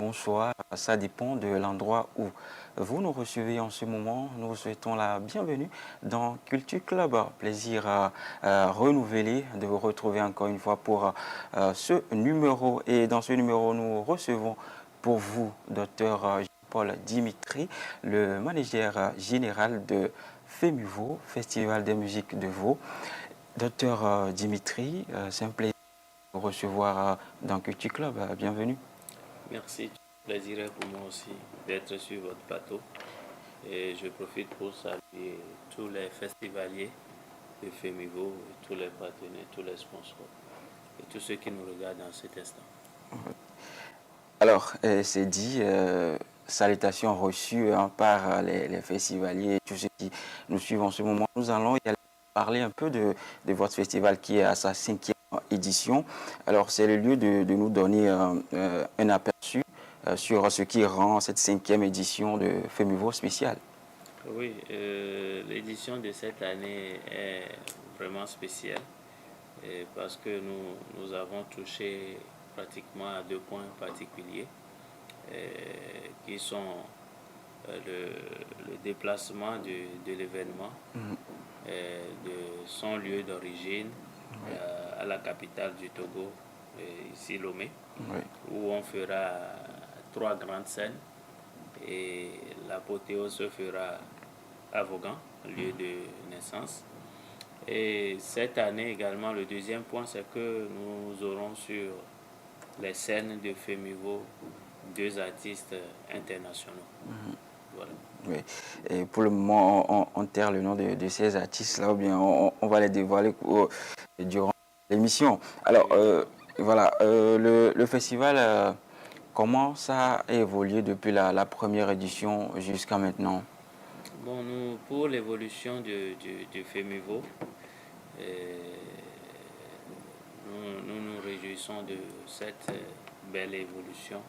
bonsoir, ça dépend de l'endroit où vous nous recevez en ce moment. Nous vous souhaitons la bienvenue dans Culture Club. Plaisir renouvelé de vous retrouver encore une fois pour ce numéro. Et dans ce numéro, nous recevons pour vous Dr Paul Dimitri, le manager général de FEMUVO, Festival des musiques de Vaud. Docteur Dimitri, c'est un plaisir de vous recevoir dans Culture Club. Bienvenue. Merci, plaisir est pour moi aussi d'être sur votre plateau. Et je profite pour saluer tous les festivaliers de FEMUVO, tous les partenaires, tous les sponsors et tous ceux qui nous regardent dans cet instant. Alors, c'est dit, salutations reçues par les festivaliers et tous ceux qui nous suivent en ce moment. Nous allons y aller parler un peu de votre festival qui est à sa 5e édition. Alors, c'est le lieu de nous donner un aperçu sur ce qui rend cette 5e édition de FEMUVO spéciale. Oui, l'édition de cette année est vraiment spéciale parce que nous avons touché pratiquement à 2 points particuliers qui sont le déplacement de l'événement de son lieu d'origine à la capitale du Togo, ici Lomé, où on fera 3 grandes scènes et l'apothéose se fera à Vaughan, lieu de naissance. Et cette année également, le deuxième point, c'est que nous aurons sur les scènes de FEMUVO 2 artistes internationaux. Voilà. Oui. Et pour le moment, on terre le nom de ces artistes-là, ou bien on va les dévoiler durant l'émission. Alors, voilà, le festival, comment ça a évolué depuis la première édition jusqu'à maintenant? Bon, pour l'évolution du FEMUVO, nous nous réjouissons de cette belle évolution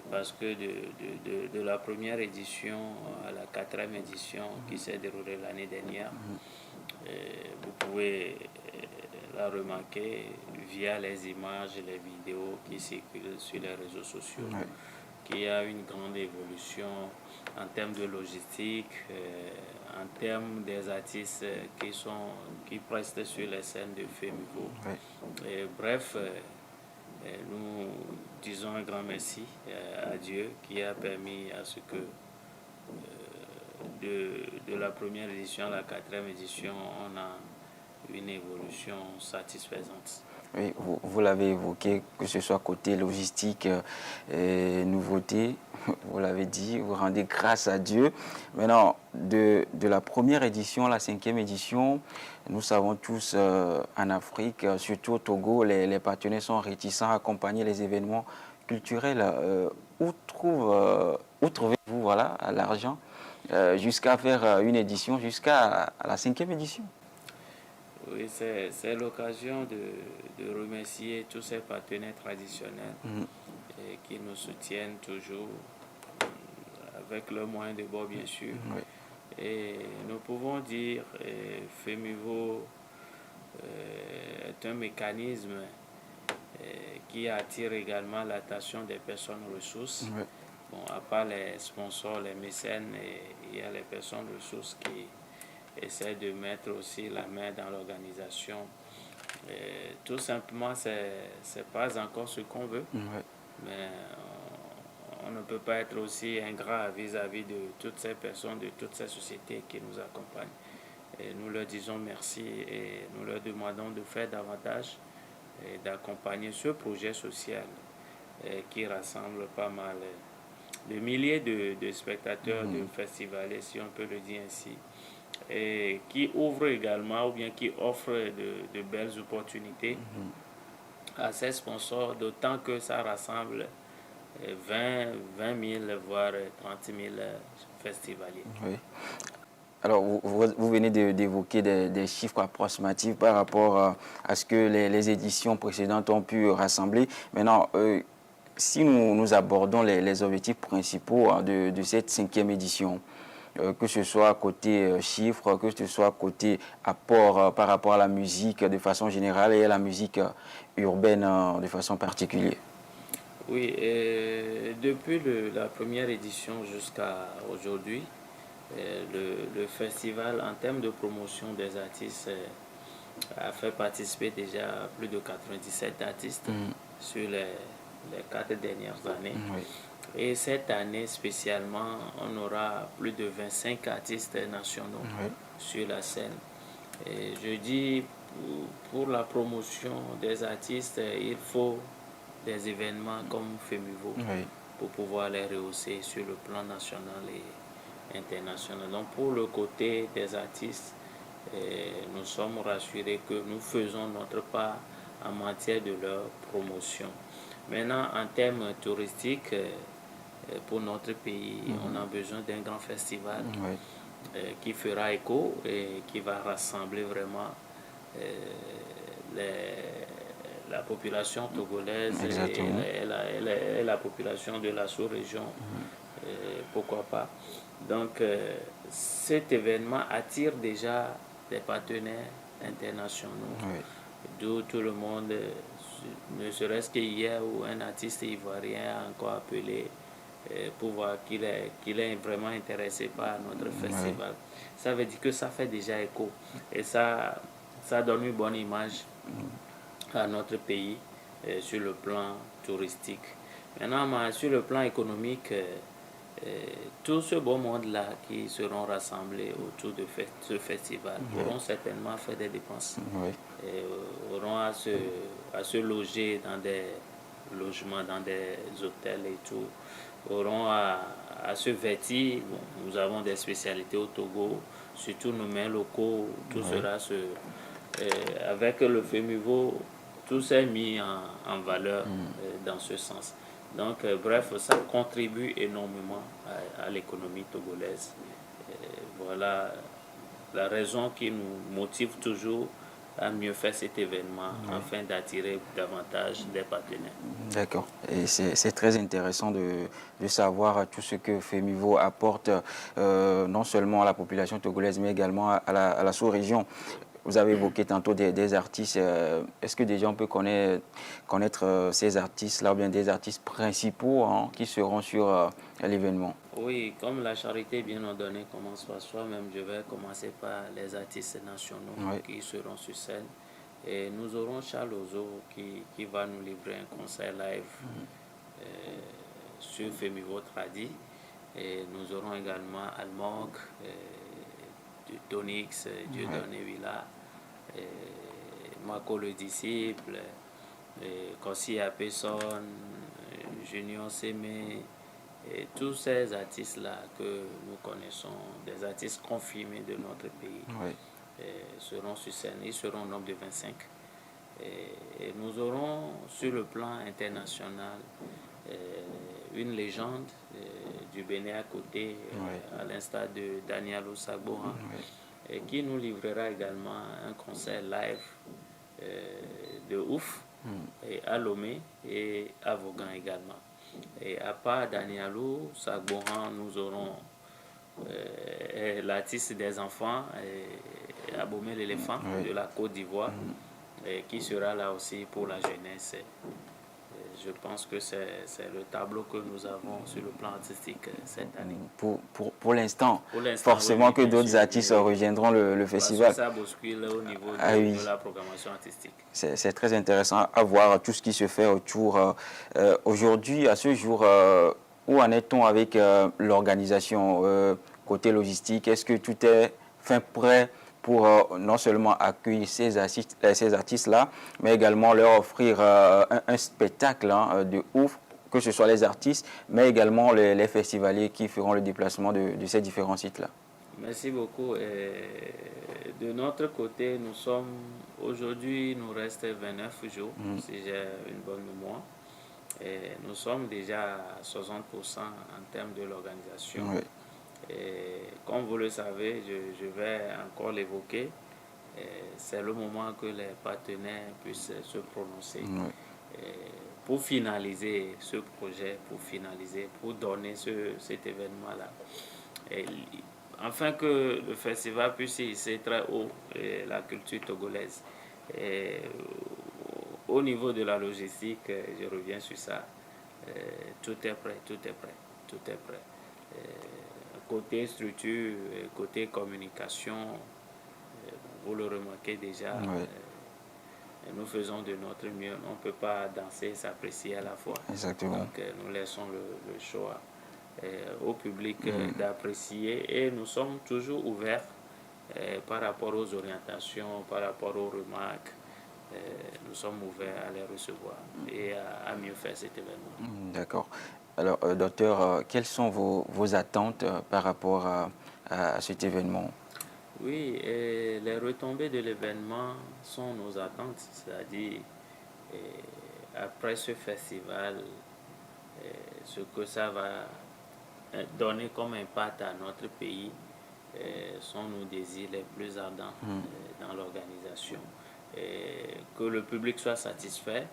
parce que de la première édition à la 4e édition qui s'est déroulée l'année dernière, vous pouvez la remarquer via les images, les vidéos qui circulent sur les réseaux sociaux, qu'il y a une grande évolution en termes de logistique, en termes des artistes qui prestent sur les scènes de FEMUVO. Bref, nous disons un grand merci à Dieu qui a permis à ce que de la première édition à la 4e édition, on a une évolution satisfaisante. Oui, vous l'avez évoqué, que ce soit côté logistique, nouveauté, vous l'avez dit, vous rendez grâce à Dieu. Maintenant, de la première édition à la 5e édition, nous savons tous en Afrique, surtout au Togo, les partenaires sont réticents à accompagner les événements culturels. Où trouvez-vous voilà, l'argent jusqu'à faire une édition, jusqu'à la 5e édition? Oui, c'est l'occasion de remercier tous ces partenaires traditionnels qui nous soutiennent toujours avec leurs moyens de bord, bien sûr. Et nous pouvons dire FEMUVO est un mécanisme qui attire également l'attention des personnes ressources. Bon, à part les sponsors, les mécènes, il y a les personnes ressources qui essaie de mettre aussi la main dans l'organisation. Tout simplement, c'est pas encore ce qu'on veut, mais on ne peut pas être aussi ingrat vis-à-vis de toutes ces personnes, de toutes ces sociétés qui nous accompagnent. Et nous leur disons merci et nous leur demandons de faire davantage et d'accompagner ce projet social qui rassemble pas mal de milliers de spectateurs, de festivaliers, si on peut le dire ainsi, et qui ouvre également ou bien qui offre de belles opportunités à ces sponsors, d'autant que ça rassemble 20 000 voire 30 000 festivaliers. Oui. Alors, vous venez d'évoquer des chiffres approximatifs par rapport à ce que les éditions précédentes ont pu rassembler. Maintenant, si nous abordons les objectifs principaux de cette 5e édition, que ce soit côté chiffres, que ce soit côté apport par rapport à la musique de façon générale et à la musique urbaine de façon particulière. Oui, depuis la première édition jusqu'à aujourd'hui, le festival, en termes de promotion des artistes, a fait participer déjà plus de 97 artistes sur les 4 dernières années. Oui. Et cette année spécialement, on aura plus de 25 artistes nationaux sur la scène. Et je dis, pour la promotion des artistes, il faut des événements comme FEMIVO pour pouvoir les rehausser sur le plan national et international. Donc pour le côté des artistes, nous sommes rassurés que nous faisons notre part en matière de leur promotion. Maintenant, en termes touristiques, pour notre pays, on a besoin d'un grand festival qui fera écho et qui va rassembler vraiment la population togolaise et la population de la sous-région, pourquoi pas. Donc cet événement attire déjà des partenaires internationaux, d'où tout le monde, ne serait-ce qu'hier où un artiste ivoirien a encore appelé pour voir qu'il est vraiment intéressé par notre festival. Ça veut dire que ça fait déjà écho et ça donne une bonne image à notre pays sur le plan touristique. Maintenant, sur le plan économique, tout ce beau monde-là qui seront rassemblés autour de ce festival auront certainement fait des dépenses, auront à se loger dans des logements, dans des hôtels et tout, auront à se vêtir. Bon, nous avons des spécialités au Togo, surtout nos mains locaux, tout sera avec le FEMIVO, tout s'est mis en valeur dans ce sens. Donc, bref, ça contribue énormément à l'économie togolaise. Voilà la raison qui nous motive toujours à mieux faire cet événement afin d'attirer davantage des partenaires. D'accord. Et c'est très intéressant de savoir tout ce que FEMIVO apporte non seulement à la population togolaise, mais également à la sous-région. Vous avez évoqué tantôt des artistes. Est-ce que déjà on peut connaître ces artistes-là, ou bien des artistes principaux qui seront sur l'événement? Oui, comme la charité bien ordonnée commence par soi-même, je vais commencer par les artistes nationaux qui seront sur scène. Et nous aurons Charles Ozo qui va nous livrer un concert live sur FEMIVO Tradi. Et nous aurons également Almog, Tonix, Dieudonné Villa, Marco le Disciple, Kossi Apesson, Junior Sémé, et tous ces artistes-là que nous connaissons, des artistes confirmés de notre pays, seront sur scène. Ils seront au nombre de 25. Et nous aurons sur le plan international une légende du Bénin à côté, à l'instar de Daniel Sagbohan, qui nous livrera également un concert live de ouf et à Lomé et à Vaughan également. Et à part Danielou Sagbohan, nous aurons l'artiste des enfants, Abomé l'éléphant de la Côte d'Ivoire, qui sera là aussi pour la jeunesse. Je pense que c'est le tableau que nous avons sur le plan artistique cette année. Pour l'instant, forcément que d'autres artistes reviendront le festival. Parce que ça bouscule au niveau de la programmation artistique. C'est très intéressant à voir tout ce qui se fait autour. Aujourd'hui, à ce jour, où en est-on avec l'organisation côté logistique? Est-ce que tout est fin prêt pour non seulement accueillir ces artistes-là, mais également leur offrir un spectacle de ouf, que ce soit les artistes, mais également les festivaliers qui feront le déplacement de ces différents sites-là? Merci beaucoup. De notre côté, aujourd'hui, il nous reste 29 jours, si j'ai une bonne mémoire. Et nous sommes déjà à 60% en termes de l'organisation. Et comme vous le savez, je vais encore l'évoquer, c'est le moment que les partenaires puissent se prononcer pour finaliser ce projet, pour donner cet événement-là. Afin que le festival puisse hisser très haut la culture togolaise. Au niveau de la logistique, je reviens sur ça. tout est prêt, tout est prêt, tout est prêt. Côté structure, côté communication, vous le remarquez déjà, Oui. Nous faisons de notre mieux. On ne peut pas danser et s'apprécier à la fois. Exactement. Donc, nous laissons le choix au public d'apprécier et nous sommes toujours ouverts par rapport aux orientations, par rapport aux remarques. Nous sommes ouverts à les recevoir et à mieux faire cet événement. D'accord. Alors, docteur, quelles sont vos attentes par rapport à cet événement? Oui, et les retombées de l'événement sont nos attentes, c'est-à-dire après ce festival, ce que ça va donner comme impact à notre pays sont nos désirs les plus ardents dans l'organisation. Que le public soit satisfait,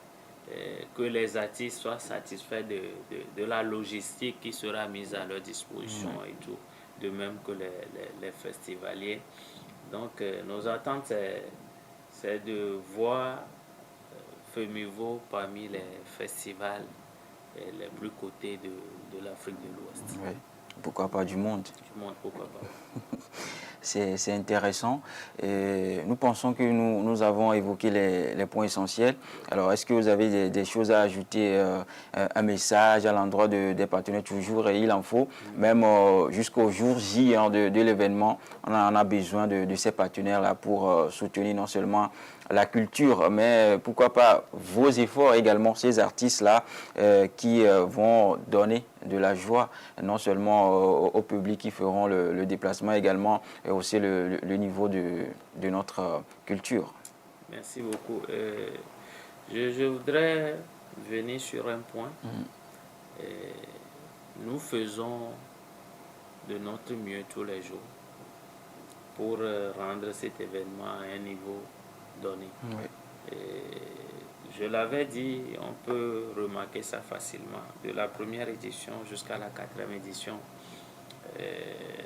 que les artistes soient satisfaits de la logistique qui sera mise à leur disposition et tout, de même que les festivaliers. Donc, nos attentes, c'est de voir FEMIVO parmi les festivals les plus cotés de l'Afrique de l'Ouest. Oui. Pourquoi pas du monde? Du monde, pourquoi pas. C'est intéressant. Et nous pensons que nous avons évoqué les points essentiels. Alors, est-ce que vous avez des choses à ajouter, un message à l'endroit des partenaires? Toujours, et il en faut, même jusqu'au jour J de l'événement, on a besoin de ces partenaires-là pour soutenir non seulement la culture, mais pourquoi pas vos efforts également, ces artistes-là qui vont donner de la joie, non seulement au public qui feront le déplacement également, et aussi le niveau de notre culture. Merci beaucoup. Je voudrais venir sur un point. Nous faisons de notre mieux tous les jours pour rendre cet événement à un niveau donné. Oui. Je l'avais dit, on peut remarquer ça facilement. De la première édition jusqu'à la 4e édition,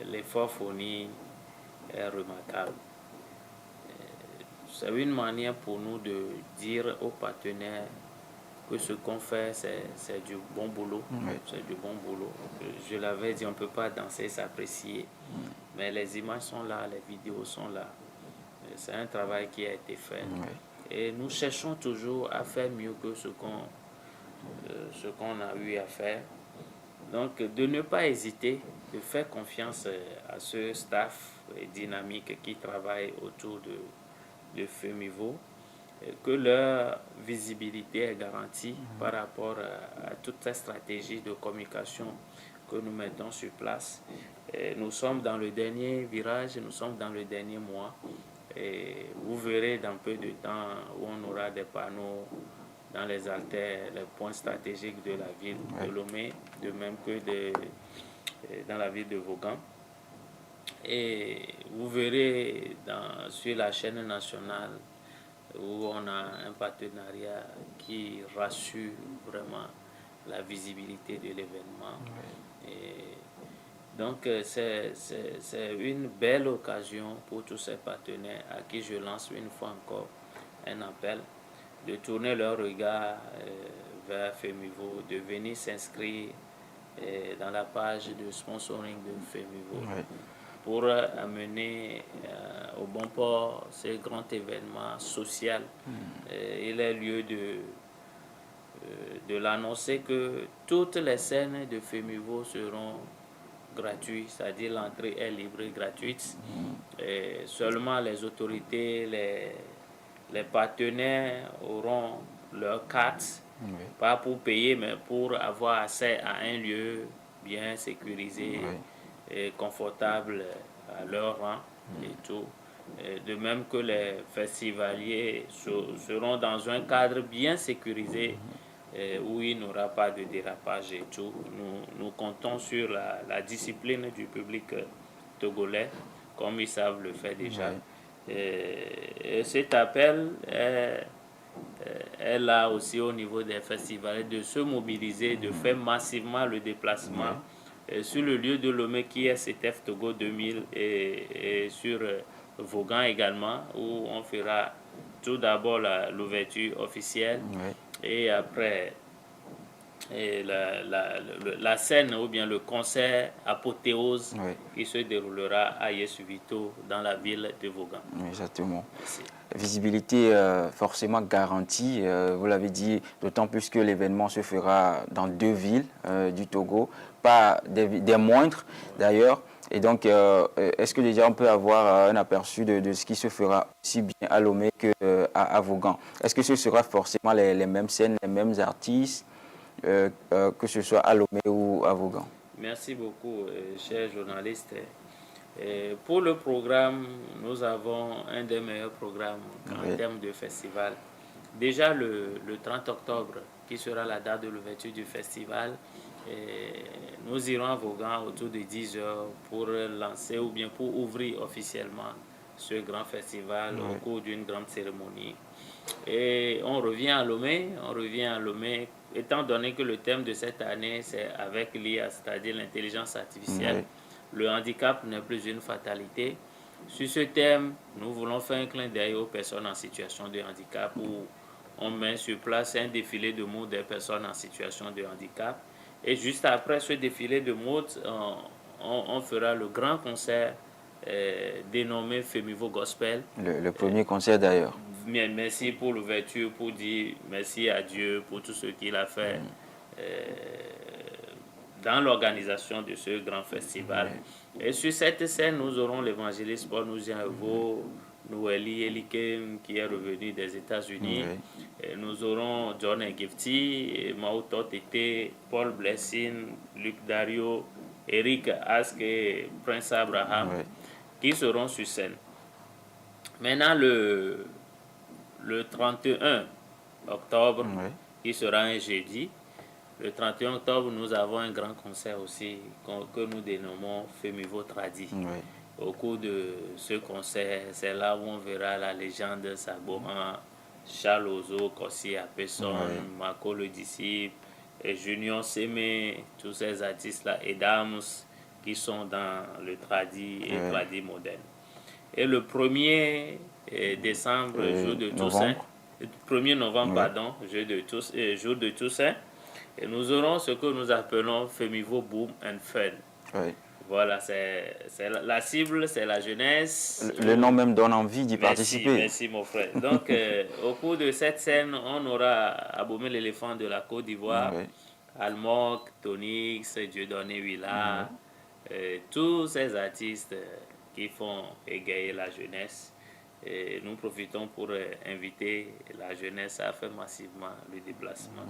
l'effort fourni est remarquable. C'est une manière pour nous de dire aux partenaires que ce qu'on fait, c'est du bon boulot. Oui. C'est du bon boulot. Je l'avais dit, on ne peut pas danser, s'apprécier. Mais les images sont là, les vidéos sont là. C'est un travail qui a été fait. Oui. Et nous cherchons toujours à faire mieux que ce qu'on a eu à faire. Donc, de ne pas hésiter, de faire confiance à ce staff dynamique qui travaille autour de FEMIVO, que leur visibilité est garantie par rapport à toute cette stratégie de communication que nous mettons sur place. Nous sommes dans le dernier virage, nous sommes dans le dernier mois. Et vous verrez dans peu de temps où on aura des panneaux dans les artères, les points stratégiques de la ville de Lomé, de même que dans la ville de Vaughan. Et vous verrez sur la chaîne nationale où on a un partenariat qui rassure vraiment la visibilité de l'événement. Donc, c'est une belle occasion pour tous ces partenaires à qui je lance une fois encore un appel de tourner leur regard vers FEMIVO, de venir s'inscrire dans la page de sponsoring de FEMIVO pour amener au bon port ce grand événement social. Il est lieu de l'annoncer que toutes les scènes de FEMIVO seront gratuites, c'est-à-dire l'entrée est libre et gratuite. Et seulement les autorités, les partenaires auront leur carte, pas pour payer, mais pour avoir accès à un lieu bien sécurisé et confortable à leur rang et tout. De même que les festivaliers seront dans un cadre bien sécurisé où il n'y aura pas de dérapage et tout. Nous comptons sur la discipline du public togolais, comme ils savent le faire déjà. Et cet appel est là aussi au niveau des festivals, de se mobiliser, de faire massivement le déplacement sur le lieu de Lomé qui est CTF Togo 2000 et sur Vaughan également, où on fera tout d'abord l'ouverture officielle et après et la scène ou bien le concert apothéose Oui. qui se déroulera à Yes-Vito dans la ville de Vaughan. Exactement. Merci. Visibilité forcément garantie, vous l'avez dit, d'autant plus que l'événement se fera dans 2 villes du Togo, pas des moindres d'ailleurs. Et donc, est-ce que déjà on peut avoir un aperçu de ce qui se fera aussi bien à Lomé qu'à Vaughan? Est-ce que ce sera forcément les mêmes scènes, les mêmes artistes, que ce soit à Lomé ou à Vaughan? Merci beaucoup, chers journalistes. Pour le programme, nous avons un des meilleurs programmes en Oui. termes de festival. Déjà le 30 octobre, qui sera la date de l'ouverture du festival, nous irons à Vaughan autour de 10 heures pour lancer ou bien pour ouvrir officiellement ce grand festival au cours d'une grande cérémonie. Et on revient à Lomé, étant donné que le thème de cette année, c'est avec l'IA, c'est-à-dire l'intelligence artificielle. Le handicap n'est plus une fatalité. Sur ce thème, nous voulons faire un clin d'œil aux personnes en situation de handicap où on met sur place un défilé de mode des personnes en situation de handicap. Et juste après ce défilé de mode, on fera le grand concert dénommé Femivo Gospel. Le premier concert d'ailleurs. Merci pour l'ouverture, pour dire merci à Dieu pour tout ce qu'il a fait dans l'organisation de ce grand festival. Et sur cette scène, nous aurons l'évangéliste Paul Nouzian-Evo, Noélie Elikem qui est revenu des États-Unis. Nous aurons John Ngifty, Mao Tete, Paul Blessing, Luc Dario, Eric Ask et Prince Abraham qui seront sur scène. Maintenant, le 31 octobre, qui sera un jeudi, le 31 octobre, nous avons un grand concert aussi que nous dénommons Femivo Tradi. Au cours de ce concert, c'est là où on verra la légende Saboran, Charles Ozo, Kossi Apesson, Mako le disciple, et Junior Semé, tous ces artistes-là, et Dams qui sont dans le Tradi et Tradi moderne. Et le 1er décembre, jour de Toussaint, 1er novembre, pardon, jour de Toussaint, et nous aurons ce que nous appelons Femivo Boom and Fun. Voilà, la cible, c'est la jeunesse. Le nom même donne envie d'y participer. Merci mon frère. Donc, au cours de cette scène, on aura Abomey l'éléphant de la Côte d'Ivoire, Almok, Tonix, Dieudonné Willa, tous ces artistes qui font égayer la jeunesse. Et nous profitons pour inviter la jeunesse à faire massivement le déplacement.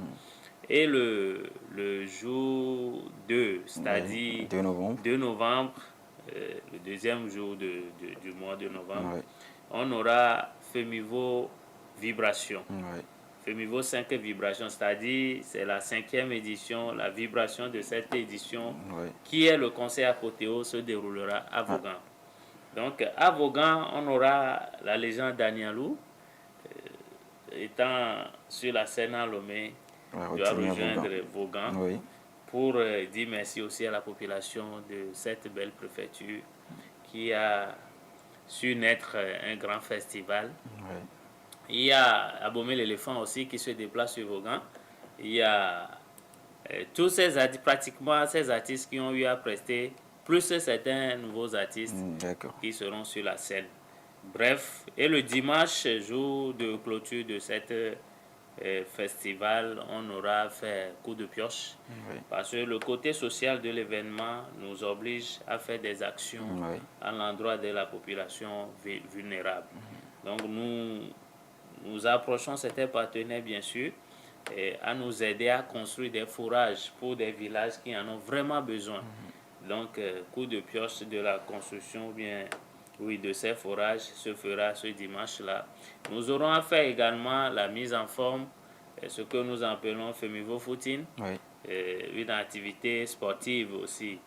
Et le jour 2, c'est-à-dire 2 novembre, le deuxième jour du mois de novembre, on aura Femivo Vibration. Femivo 5 Vibration, c'est-à-dire c'est la 5e édition, la vibration de cette édition, qui est le concert apothéose, se déroulera à Vaughan. Donc à Vaughan, on aura la légende Danielou, étant sur la scène à Lomé, doit rejoindre Vaughan pour dire merci aussi à la population de cette belle préfecture qui a su naître un grand festival. Il y a Abomey l'éléphant aussi qui se déplace sur Vaughan. Il y a tous ces artistes, pratiquement ces artistes qui ont eu à prester, plus certains nouveaux artistes qui seront sur la scène. Bref, et le dimanche, jour de clôture de cette festival, on aura fait coup de pioche parce que le côté social de l'événement nous oblige à faire des actions à l'endroit de la population vulnérable. Donc nous approchons certains partenaires bien sûr à nous aider à construire des fourrages pour des villages qui en ont vraiment besoin. Donc coup de pioche de la construction de ces forages se fera ce dimanche-là. Nous aurons à faire également la mise en forme, ce que nous appelons Femivo Footing, une activité sportive aussi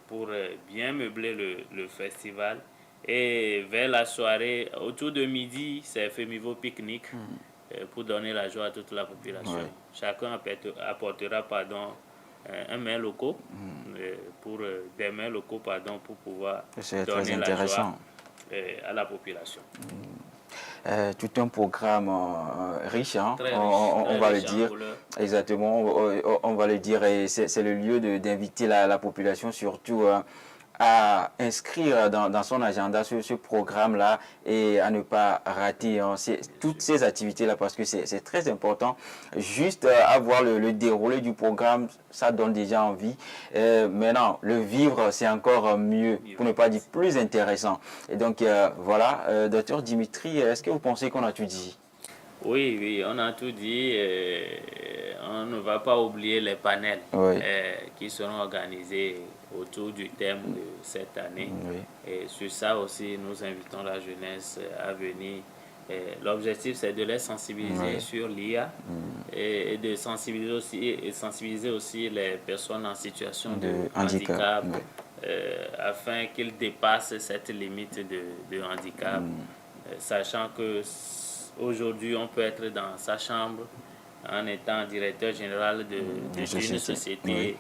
pour bien meubler le festival. Et vers la soirée, autour de midi, c'est Femivo Picnic pour donner la joie à toute la population. Chacun apportera un main locaux des mains locaux pour pouvoir donner la joie à la population. tout un programme riche, hein, Très riche, on va le riche en dire. couleurs. Exactement, on va le dire, et c'est le lieu d'inviter la population surtout à inscrire dans son agenda ce programme-là et à ne pas rater hein, toutes ces activités-là parce que c'est très important. Juste avoir le déroulé du programme, ça donne déjà envie. Maintenant, le vivre, c'est encore mieux, pour ne pas dire plus intéressant. Et donc, voilà, docteur Dimitri, est-ce que vous pensez qu'on a tout dit? Oui, oui, on a tout dit. On ne va pas oublier les panels Oui. qui seront organisés autour du thème de cette année. Oui. Et sur ça aussi, nous invitons la jeunesse à venir. L'objectif, c'est de les sensibiliser sur l'IA et de sensibiliser aussi les personnes en situation de handicap afin qu'ils dépassent cette limite de handicap, sachant que aujourd'hui, on peut être dans sa chambre en étant directeur général d'une société,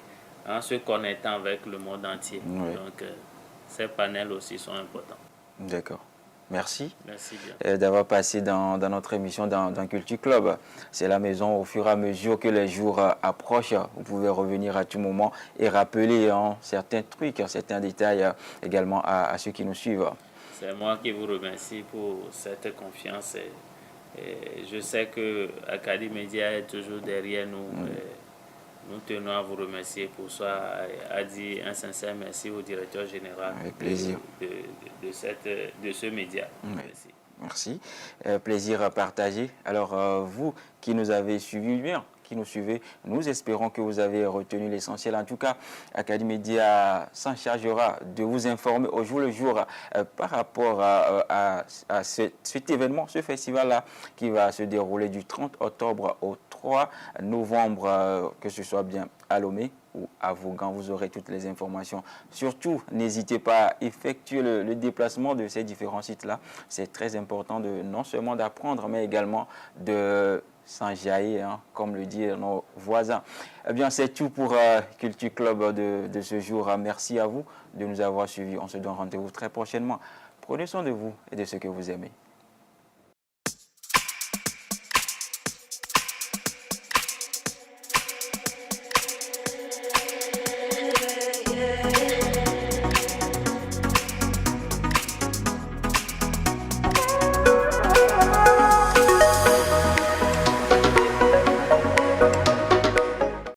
en se connectant avec le monde entier. Donc, ces panels aussi sont importants. D'accord. Merci. Merci bien. D'avoir passé dans notre émission dans Culture Club. C'est la maison au fur et à mesure que les jours approchent. Vous pouvez revenir à tout moment et rappeler certains trucs, certains détails également à ceux qui nous suivent. C'est moi qui vous remercie pour cette confiance. Et je sais que Acadie Média est toujours derrière nous. Nous tenons à vous remercier pour ça, à dire un sincère merci au directeur général Avec plaisir. De ce média. Merci. Merci. Plaisir à partager. Alors, vous qui nous avez suivis bien, qui nous suivez, nous espérons que vous avez retenu l'essentiel. En tout cas, Acadie Média s'en chargera de vous informer au jour le jour par rapport à cet événement, ce festival-là qui va se dérouler du 30 octobre au 3 novembre, que ce soit bien à Lomé ou à Vaughan, vous aurez toutes les informations. Surtout, n'hésitez pas à effectuer le déplacement de ces différents sites-là. C'est très important non seulement d'apprendre, mais également de s'enjailler, comme le disent nos voisins. Eh bien, c'est tout pour Culture Club de ce jour. Merci à vous de nous avoir suivis. On se donne rendez-vous très prochainement. Prenez soin de vous et de ceux que vous aimez.